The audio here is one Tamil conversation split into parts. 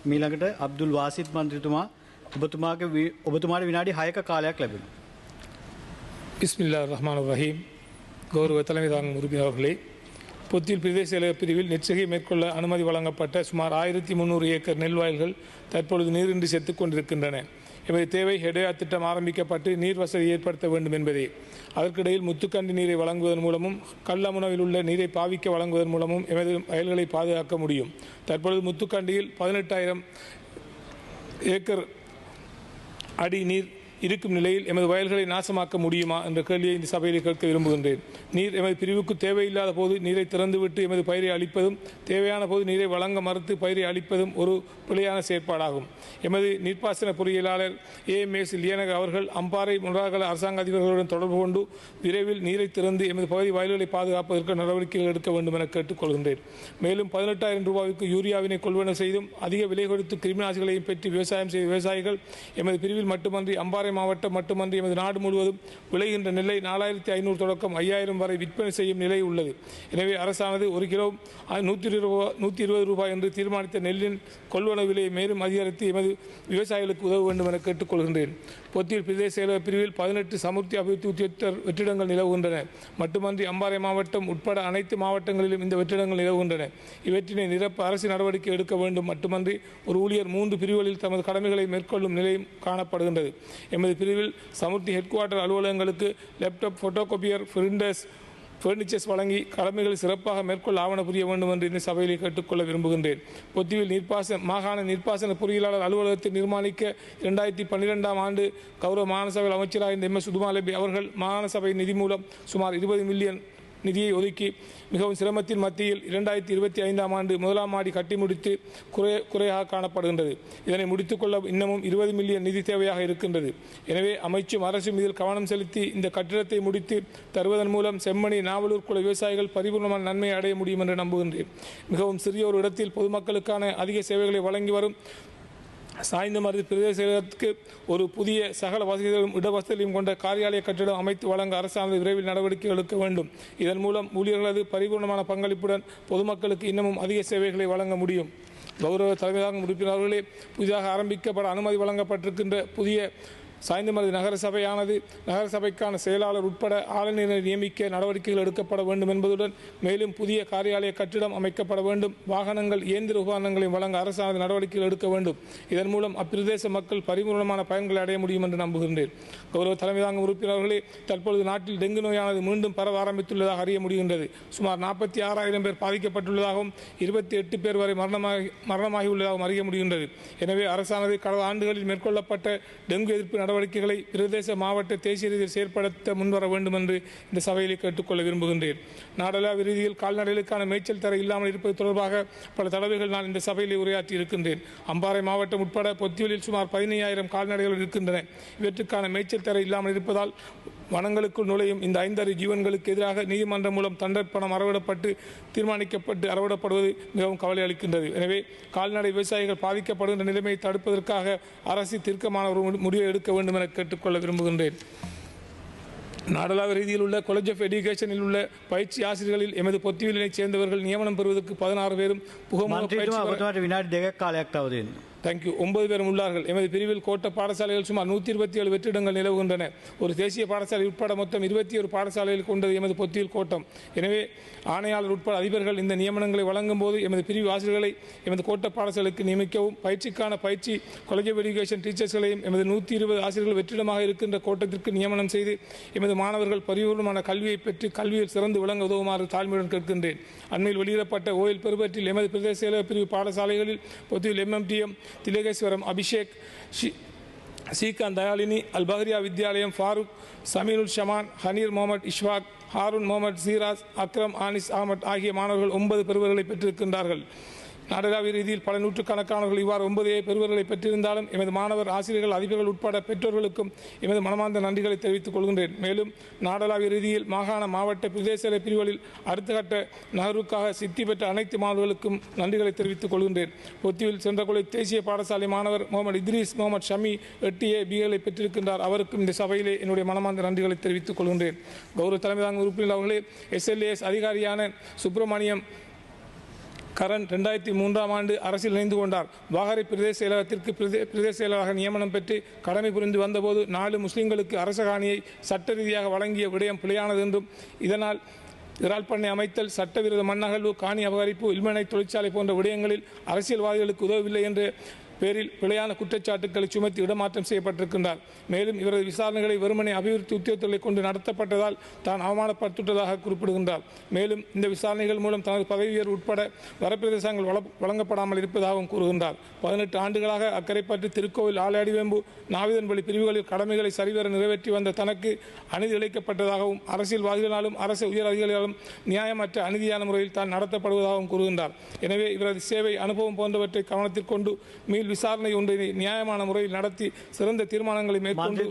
මීළඟට අබ්දුල් වාසිත් මන්ත්‍රීතුමා ඔබතුමාට විනාඩි 6ක කාලයක් ලැබෙනවා. பிஸ்மில்லா ரஹ்மான் ரஹீம். கௌரவ தலைமை தாங்கும் உறுப்பினர்களே, பொத்தியில் பிரதேச செயலக பிரிவில் நெற்செய்கை மேற்கொள்ள அனுமதி வழங்கப்பட்ட சுமார் 1300 ஏக்கர் நெல் வயல்கள் தற்பொழுது நீரின்றி செத்துக் கொண்டிருக்கின்றன. எமது தேவை ஹெடயா திட்டம் ஆரம்பிக்கப்பட்டு நீர் வசதி ஏற்படுத்த வேண்டும் என்பதே. அதற்கிடையில் முத்துக்கண்டி நீரை வழங்குவதன் மூலமும் கல்லமுனவில் உள்ள நீரை பாவிக்க வழங்குவதன் மூலமும் எமது வயல்களை பாதுகாக்க முடியும். தற்பொழுது முத்துக்கண்டியில் 18,000 ஏக்கர் அடி நீர் இருக்கும் நிலையில் எமது வயல்களை நாசமாக்க முடியுமா என்ற கேள்வியை இந்த சபையில் கேட்க விரும்புகின்றேன். நீர் எமது பிரிவுக்கு தேவையில்லாத போது நீரை திறந்துவிட்டு எமது பயிரை அளிப்பதும், தேவையான போது நீரை வழங்க மறுத்து பயிரை அளிப்பதும் ஒரு பிழையான செயற்பாடாகும். எமது நீர்ப்பாசன பொறியியலாளர் AMS லியனக அவர்கள் அம்பாறை முன்னாள் அரசாங்க அதிபர்களுடன் தொடர்பு கொண்டு விரைவில் நீரை திறந்து எமது பகுதி வயல்களை பாதுகாப்பதற்கு நடவடிக்கைகள் எடுக்க வேண்டும் என கேட்டுக்கொள்கின்றேன். மேலும் 18,000 ரூபாய்க்கு யூரியாவினை கொள்வன செய்தும் அதிக விலை கொடுத்து கிருமிநாசிகளையும் பெற்று விவசாயம் செய்த விவசாயிகள் எமது பிரிவில் மட்டுமன்றி அம்பாறை மாவட்டம் மட்டுமன்றி எமது நாடு முழுவதும் விளைகின்ற நெல்லை 4,500 தொடக்கம் 5,000 வரை விற்பனை செய்யும் நிலை உள்ளது. எனவே அரசானது ஒரு கிலோ 120 ரூபாய் என்று தீர்மானித்த நெல்லின் கொள்வன விலையை மேலும் அதிகரித்து எமது விவசாயிகளுக்கு உதவ வேண்டும் என கேட்டுக்கொள்கின்றேன். பொத்தியில் பிரதேச செயலக பிரிவில் 18 சமுர்த்தி அபிவிருத்தி உத்தியோகத்தர் வெற்றிடங்கள் நிலவுகின்றன. மட்டுமன்றி அம்பாறை மாவட்டம் உட்பட அனைத்து மாவட்டங்களிலும் இந்த வெற்றிடங்கள் நிலவுகின்றன. இவற்றினை நிரப்ப அரசு நடவடிக்கை எடுக்க வேண்டும். மட்டுமன்றி ஒரு ஊழியர் 3 பிரிவுகளில் தமது கடமைகளை மேற்கொள்ளும் நிலையும் காணப்படுகின்றது. எமது பிரிவில் சமுர்த்தி ஹெட் குவார்ட்டர் அலுவலகங்களுக்கு லேப்டாப், போட்டோகாப்பியர், ஃபர்னிச்சர்ஸ் வழங்கி கடமைகளை சிறப்பாக மேற்கொள்ள ஆவண புரிய வேண்டும் என்று இந்த சபையிலே கேட்டுக்கொள்ள விரும்புகின்றேன். பொத்தியில் மாகாண நீர்ப்பாசன பொறியியலாளர் அலுவலகத்தை நிர்மாணிக்க 2012ஆம் ஆண்டு கௌரவ மாகாண சபை அமைச்சராக இந்த MS சுதுமாலபி அவர்கள் மாகாண சபை நிதி மூலம் சுமார் 20 மில்லியன் நிதியை ஒதுக்கி மிகவும் சிரமத்தின் மத்தியில் 2025ஆம் ஆண்டு முதலாம் மாடி கட்டி முடித்து குறையாக காணப்படுகின்றது. இதனை முடித்துக்கொள்ள இன்னமும் 20 மில்லியன் நிதி தேவையாக இருக்கின்றது. எனவே அமைச்சும் அரசும் இதில் கவனம் செலுத்தி இந்த கட்டிடத்தை முடித்து தருவதன் மூலம் செம்மணி, நாவலூர் குல விவசாயிகள் பரிபூர்ணமான நன்மையை அடைய முடியும் என்று நம்புகின்றேன். மிகவும் சிறிய ஒரு இடத்தில் பொதுமக்களுக்கான அதிக சேவைகளை வழங்கி வரும் சாய்ந்தமருது பிரதேச செயலகத்துக்கு ஒரு புதிய சகல வசதிகளும் இடவசதியும் கொண்ட காரியாலய கட்டிடம் அமைத்து வழங்க அரசானது விரைவில் நடவடிக்கை எடுக்க வேண்டும். இதன் மூலம் ஊழியர்களது பரிபூர்ணமான பங்களிப்புடன் பொதுமக்களுக்கு இன்னமும் அதிக சேவைகளை வழங்க முடியும். கௌரவ தலைமையாக உறுப்பினர்களே, புதிதாக ஆரம்பிக்கப்பட அனுமதி வழங்கப்பட்டிருக்கின்ற புதிய சாய்ந்தமருது நகரசபையானது நகரசபைக்கான செயலாளர் உட்பட ஆளுநரை நியமிக்க நடவடிக்கைகள் எடுக்கப்பட வேண்டும் என்பதுடன் மேலும் புதிய காரியாலய கட்டிடம் அமைக்கப்பட வேண்டும். வாகனங்கள், இயந்திர உபகரணங்களை வழங்க அரசானது நடவடிக்கைகள் எடுக்க வேண்டும். இதன் மூலம் அப்பிரதேச மக்கள் பரிபூர்ணமான பயன்களை அடைய முடியும் என்று நம்புகின்றேன். கௌரவ தலைமை தாங்கும் உறுப்பினர்களே, தற்பொழுது நாட்டில் டெங்கு நோயானது மீண்டும் பரவ ஆரம்பித்துள்ளதாக அறிய முடிகின்றது. சுமார் 46,000 பேர் பாதிக்கப்பட்டுள்ளதாகவும் 28 பேர் வரை மரணமாகியுள்ளதாகவும் அறிய முடிகின்றது. எனவே அரசானது கடந்த ஆண்டுகளில் மேற்கொள்ளப்பட்ட டெங்கு எதிர்ப்பு நடவடிக்கைகளை பிரதேச, மாவட்ட, தேசிய ரீதியில் செயற்படுத்த முன்வர வேண்டும் என்று இந்த சபையில் கேட்டுக்கொள்ள விரும்புகின்றேன். நாடளாவிய ரீதியில் கால்நடைகளுக்கான மேய்ச்சல் தர இல்லாமல் இருப்பது தொடர்பாக பல தடவைகள் நான் இந்த சபையில் உரையாற்றி இருக்கின்றேன். அம்பாறை மாவட்டம் உட்பட பொத்தியூரில் சுமார் 15,000 கால்நடைகள் இருக்கின்றன. இவற்றுக்கான மேய்ச்சல் தர இல்லாமல் இருப்பதால் வனங்களுக்குள் நுழையும் இந்த 5 அறி ஜீவன்களுக்கு எதிராக நீதிமன்றம் மூலம் தண்டர் பணம் தீர்மானிக்கப்பட்டு அறவிடப்படுவது மிகவும் கவலை அளிக்கின்றது. எனவே கால்நடை விவசாயிகள் பாதிக்கப்படுகின்ற நிலைமையை தடுப்பதற்காக அரசு தீர்க்கமான ஒரு முடிவை எடுக்க வேண்டும் என கேட்டுக்கொள்ள விரும்புகின்றேன். நாடளாவிய ரீதியில் உள்ள காலேஜ் ஆஃப் எஜுகேஷனில் உள்ள பயிற்சி ஆசிரியர்களில் எமது பொத்தியூரினைச் சேர்ந்தவர்கள் நியமனம் பெறுவதற்கு 16 பேரும் தேங்க்யூ 9 பேரும் உள்ளார்கள். எமது பிரிவில் கோட்ட பாடசாலைகள் சுமார் 127 வெற்றிடங்கள் நிலவுகின்றன. ஒரு தேசிய பாடசாலை உட்பட மொத்தம் 21 பாடசாலைகள் கொண்டது எமது பொத்தியில் கோட்டம். எனவே ஆணையாளர் உட்பட அதிபர்கள் இந்த நியமனங்களை வழங்கும் போது எமது பிரிவு ஆசிரியர்களை எமது கோட்ட பாடசாலைக்கு நியமிக்கவும், பயிற்சிக்கான காலேஜ் ஆஃப் எஜுகேஷன் டீச்சர்ஸ்களையும் எமது 120 ஆசிரியர்கள் வெற்றிடமாக இருக்கின்ற கோட்டத்திற்கு நியமனம் செய்து எமது மாணவர்கள் பரிபூர்ணமான கல்வியை பெற்று கல்வியில் சிறந்து விளங்க உதவுமாறு தாழ்மையுடன் கேட்கின்றேன். அண்மையில் வெளியிடப்பட்ட ஓயில் பெருவற்றில் எமது பிரதேச செயலக பிரிவு பாடசாலைகளில் பொத்தியில் MMTM, திலகேஸ்வரம், அபிஷேக், ஸ்ரீகாந்த் தயாலினி, அல்பஹரியா வித்யாலயம், ஃபாரூக், சமீனுல் ஷமான், ஹனீர் முகமது, இஷ்வாக், ஹாரூன் முகமது, சீராஸ், அக்ரம், ஆனிஸ் அகமட் ஆகிய மாணவர்கள் 9 பெறுவர்களை பெற்றிருக்கின்றார்கள். நாடளாவிய ரீதியில் பல நூற்றுக்கணக்கானவர்கள் இவ்வாறு 9 பெறுவர்களை பெற்றிருந்தாலும் எமது மாணவர், ஆசிரியர்கள், அதிபர்கள் உட்பட பெற்றோர்களுக்கும் எமது மனமார்ந்த நன்றிகளை தெரிவித்துக் கொள்கின்றேன். மேலும் நாடளாவிய ரீதியில் மாகாண, மாவட்ட, பிரதேச பிரிவுகளில் அடுத்த கட்ட நகர்வுக்காக சித்தி பெற்ற அனைத்து மாணவர்களுக்கும் நன்றிகளை தெரிவித்துக் கொள்கின்றேன். பொத்தியில் சென்றகுலை தேசிய பாடசாலை மாணவர் முகமது இத்ரீஸ் முகமது ஷமி 8A பிகளை பெற்றிருக்கின்றார். அவருக்கும் இந்த சபையிலே என்னுடைய மனமார்ந்த நன்றிகளை தெரிவித்துக் கொள்கின்றேன். கௌரவ தலைமை தாங்கும் உறுப்பினர் அவர்களே, SLAS அதிகாரியான சுப்பிரமணியம் கரண் 2003ஆம் ஆண்டு அரசியல் இணைந்து கொண்டார். வாகரை பிரதேச செயலகத்திற்கு பிரதேச செயலராக நியமனம் பெற்று கடமை புரிந்து வந்தபோது 4 முஸ்லிம்களுக்கு அரச காணியை சட்ட ரீதியாக வழங்கிய விடயம் பிழையானது என்றும் இதனால் இறால் பண்ணை அமைத்தல், சட்டவிரோத மண்ணகழ்வு, காணி அபகரிப்பு, இல்மனை தொழிற்சாலை போன்ற விடயங்களில் அரசியல்வாதிகளுக்கு உதவவில்லை என்ற பேரில் பிழையான குற்றச்சாட்டுக்களை சுமத்தி இடமாற்றம் செய்யப்பட்டிருக்கின்றார். மேலும் இவரது விசாரணைகளை வெறுமனே அபிவிருத்தி உத்தியோகங்களை கொண்டு நடத்தப்பட்டதால் தான் அவமானப்பட்டுள்ளதாக குறிப்பிடுகின்றார். மேலும் இந்த விசாரணைகள் மூலம் தனது பதவி உயர்வு உட்பட வரப்பிரதேசங்கள் வழங்கப்படாமல் இருப்பதாகவும் கூறுகின்றார். 18 ஆண்டுகளாக அக்கரைப்பற்று, திருக்கோவில், ஆலையடிவேம்பு, நாவிதன்வழி பிரிவுகளில் கடமைகளை சரிவர நிறைவேற்றி வந்த தனக்கு அநீதி இழைக்கப்பட்டதாகவும் அரசியல்வாதிகளாலும் அரசு உயர் அதிகாரிகளாலும் நியாயமற்ற அநீதியான முறையில் தான் நடத்தப்படுவதாகவும் கூறுகின்றார். எனவே இவரது சேவை அனுபவம் போன்றவற்றை கவனத்தில் கொண்டு மீள் விசாரணை ஒன்றை நியாயமான முறையில் நடத்தி சிறந்த தீர்மானங்களை மேற்கொண்டு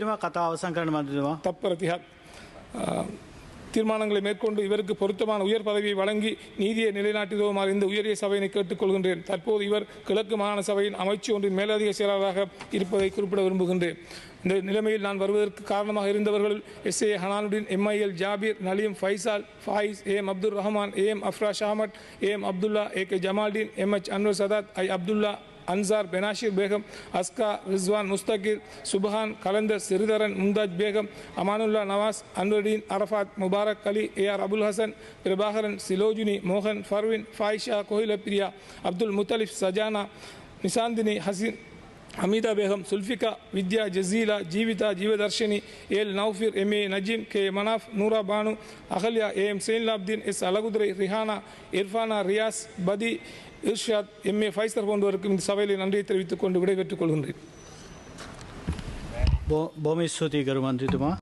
தீர்மானங்களை மேற்கொண்டு இவருக்கு பொருத்தமான உயர் பதவியை வழங்கி நீதியை நிலைநாட்டுமாறு இந்த உயரிய சபையினை கேட்டுக்கொள்கின்றேன். தற்போது இவர் கிழக்கு மாகாண சபையின் அமைச்சு ஒன்றின் மேலதிக செயலாளராக இருப்பதை குறிப்பிட விரும்புகின்றேன். இந்த நிலைமையில் நான் வருவதற்கு காரணமாக இருந்தவர்களில் SA ஹனானுddin, MIL Jabir, Naleem, Faisal, Fayis, AM Abdul Rahman, AM அஃப்ராஷ் Ahmed, AM Abdullah, AK Jamaldeen, MH Anwar Sadat, I Abdullah, Ansar, பெனாஷிர் Begum, Aska, Rizwan, Musthakir, Subhan, Kalandar, Sritharan, Mumtaz Begum, Amanullah, Nawaz, Anwardeen, Arafath, Mubarak Ali, AR Abul Hasan, Prabhakaran, Silojini, மோகன், Farvin, Faisha, Kohila Priya, Abdul Muthalib, Sajana, Nishanthini, Haseen, Hameeda Begum, Sulfika, Vidya, Jaseela, Jeevitha, Jeevatharshini, L Naufir, MA Najeem, K Manaf, Noora Banu, Ahalya, AM Zainulabdeen, S Alaguthurai, Rihana, Irfana, Riyas, Pathi, Irshad, MA Pfizer போன்றவருக்கும் இந்த சபையில் நன்றியை தெரிவித்துக் கொண்டு விடைபெற்றுக் கொள்கின்றேன். බොහොම ස්තුතියි ගරු මන්ත්‍රීතුමා.